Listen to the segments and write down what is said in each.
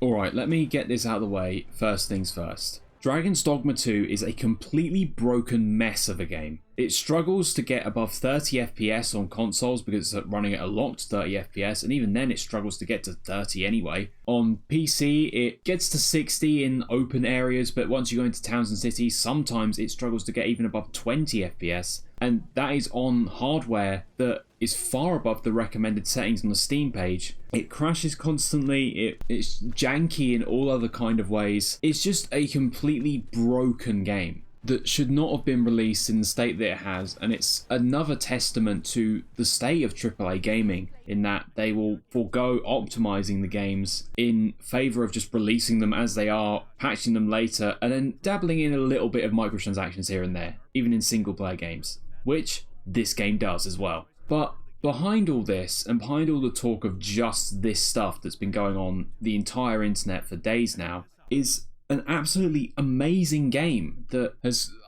Alright, let me get this out of the way, first things first. Dragon's Dogma 2 is a completely broken mess of a game. It struggles to get above 30 FPS on consoles because it's running at a locked 30 FPS, and even then it struggles to get to 30 anyway. On PC, it gets to 60 in open areas, but once you go into towns and cities, sometimes it struggles to get even above 20 FPS, and that is on hardware that is far above the recommended settings on the Steam page. It crashes constantly, it's janky in all other kind of ways. It's just a completely broken game that should not have been released in the state that it has, and it's another testament to the state of AAA gaming in that they will forego optimizing the games in favor of just releasing them as they are, patching them later, and then dabbling in a little bit of microtransactions here and there, even in single player games, which this game does as well. But behind all this, and behind all the talk of just this stuff that's been going on the entire internet for days now, is an absolutely amazing game that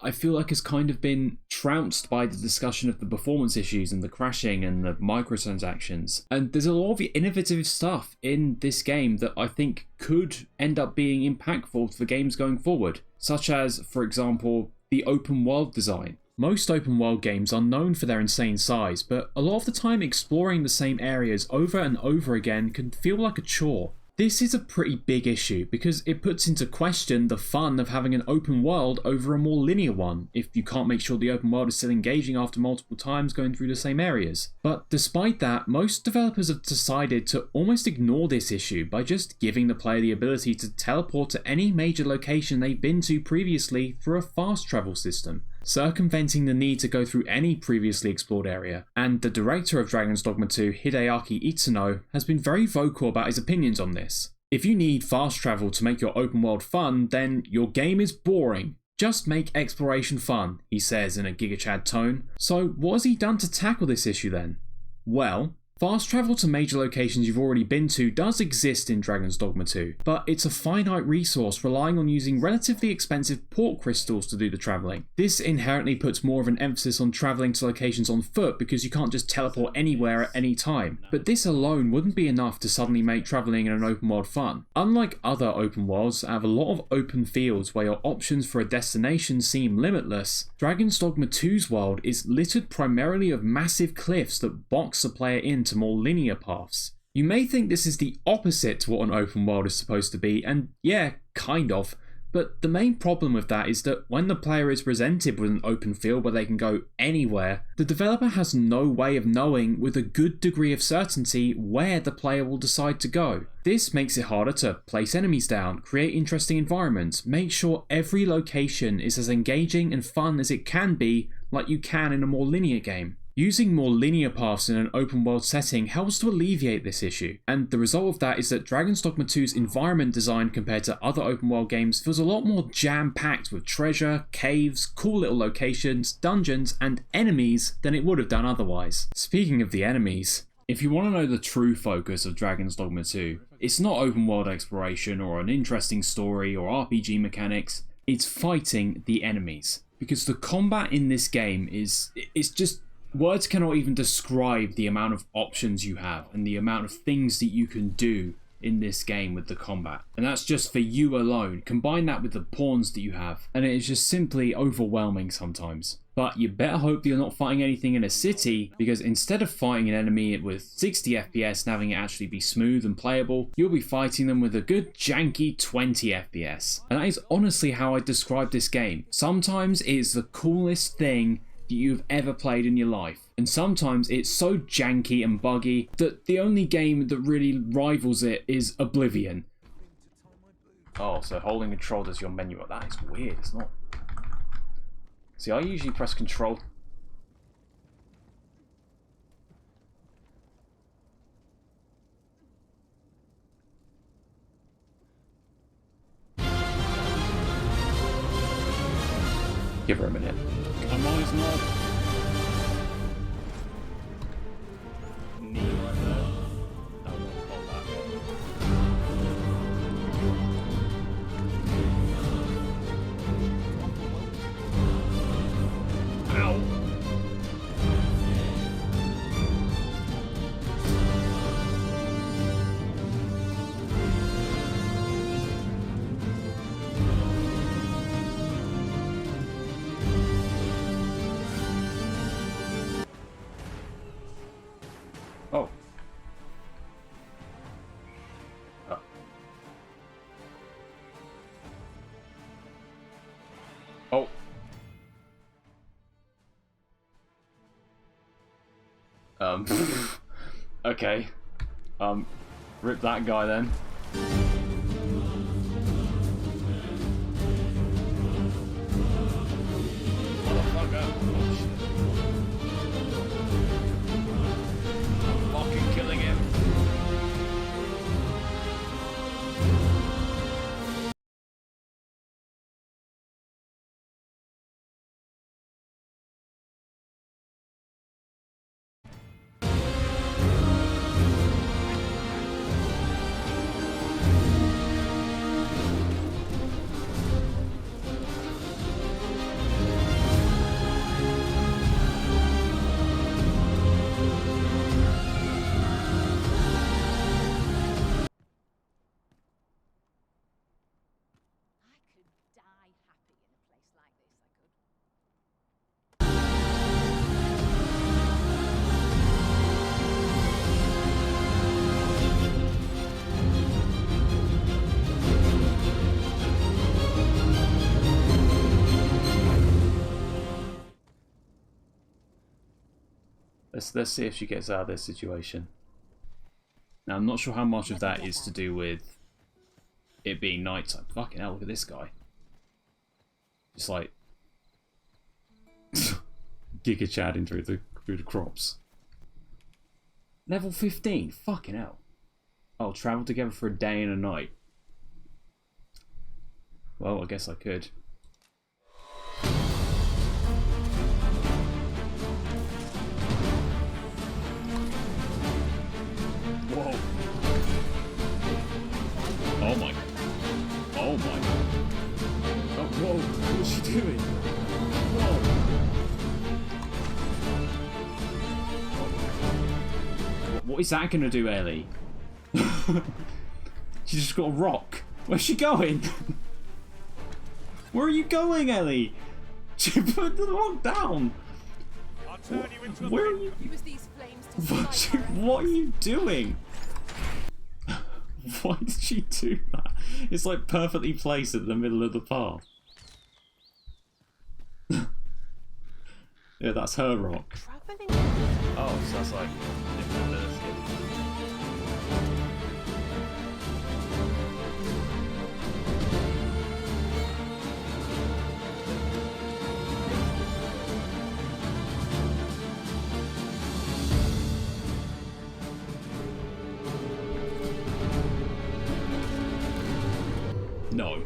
I feel like has kind of been trounced by the discussion of the performance issues and the crashing and the microtransactions. And there's a lot of innovative stuff in this game that I think could end up being impactful for games going forward, such as, for example, the open world design. Most open world games are known for their insane size, but a lot of the time exploring the same areas over and over again can feel like a chore. This is a pretty big issue because it puts into question the fun of having an open world over a more linear one if you can't make sure the open world is still engaging after multiple times going through the same areas. But despite that, most developers have decided to almost ignore this issue by just giving the player the ability to teleport to any major location they've been to previously through a fast travel system, circumventing the need to go through any previously explored area. And the director of Dragon's Dogma 2, Hideaki Itsuno, has been very vocal about his opinions on this. If you need fast travel to make your open world fun, then your game is boring. Just make exploration fun, he says in a GigaChad tone. So what has he done to tackle this issue then? Well, fast travel to major locations you've already been to does exist in Dragon's Dogma 2, but it's a finite resource relying on using relatively expensive port crystals to do the travelling. This inherently puts more of an emphasis on travelling to locations on foot because you can't just teleport anywhere at any time. But this alone wouldn't be enough to suddenly make travelling in an open world fun. Unlike other open worlds that have a lot of open fields where your options for a destination seem limitless, Dragon's Dogma 2's world is littered primarily of massive cliffs that box the player in to more linear paths. You may think this is the opposite to what an open world is supposed to be, and yeah, kind of, but the main problem with that is that when the player is presented with an open field where they can go anywhere, the developer has no way of knowing with a good degree of certainty where the player will decide to go. This makes it harder to place enemies down, create interesting environments, make sure every location is as engaging and fun as it can be, like you can in a more linear game. Using more linear paths in an open world setting helps to alleviate this issue, and the result of that is that Dragon's Dogma 2's environment design compared to other open world games feels a lot more jam-packed with treasure, caves, cool little locations, dungeons, and enemies than it would have done otherwise. Speaking of the enemies, if you want to know the true focus of Dragon's Dogma 2, it's not open world exploration or an interesting story or RPG mechanics, it's fighting the enemies. Because the combat in this game it's just... words cannot even describe the amount of options you have and the amount of things that you can do in this game with the combat. And that's just for you alone. Combine that with the pawns that you have, and it is just simply overwhelming sometimes. But you better hope that you're not fighting anything in a city, because instead of fighting an enemy with 60 FPS and having it actually be smooth and playable, you'll be fighting them with a good janky 20 FPS. And that is honestly how I describe this game. Sometimes it is the coolest thing that you've ever played in your life, and sometimes it's so janky and buggy that the only game that really rivals it is Oblivion. Oh, so holding control does your menu up. That is weird. It's not... See, I usually press control. Give her a minute. Come on, it's not. Ow. Okay. Rip that guy then. Motherfucker. Oh shit. I'm fucking killing him. Let's see if she gets out of this situation. Now, I'm not sure how much of that is to do with it being nighttime. Fucking hell, look at this guy. Just like Giga Chadding through the crops. Level 15. Fucking hell. Oh, travel together for a day and a night. Well, I guess I could. Whoa. Oh my. Oh my. Oh, whoa. What's she doing? Whoa. What is that going to do, Ellie? She just got a rock. Where's she going? Where are you going, Ellie? She put the rock down. Where are you? What are you doing? Why did she do that? It's like perfectly placed in the middle of the path. Yeah, that's her rock. Oh, so that's like different than a skin. No.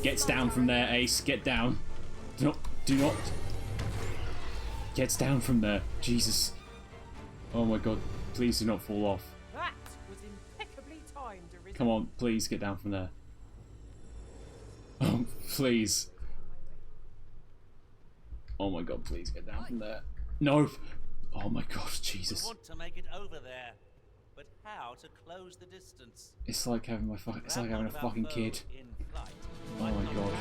Gets down from there, Ace. Get down. Do not. Gets down from there. Jesus. Oh my god. Please do not fall off. That was impeccably timed, Arisen. Come on, please get down from there. Oh, please. Oh my god, please get down from there. No. Oh my god, Jesus. We want to make it over there, but how to close the distance? It's like having a fucking kid. Oh my god.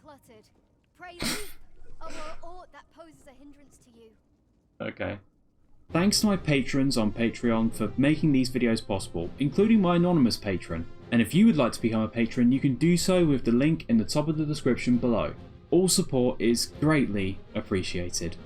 uncluttered. Pray leave, or aught that poses a hindrance to you. Okay. Thanks to my patrons on Patreon for making these videos possible, including my anonymous patron. And if you would like to become a patron, you can do so with the link in the top of the description below. All support is greatly appreciated.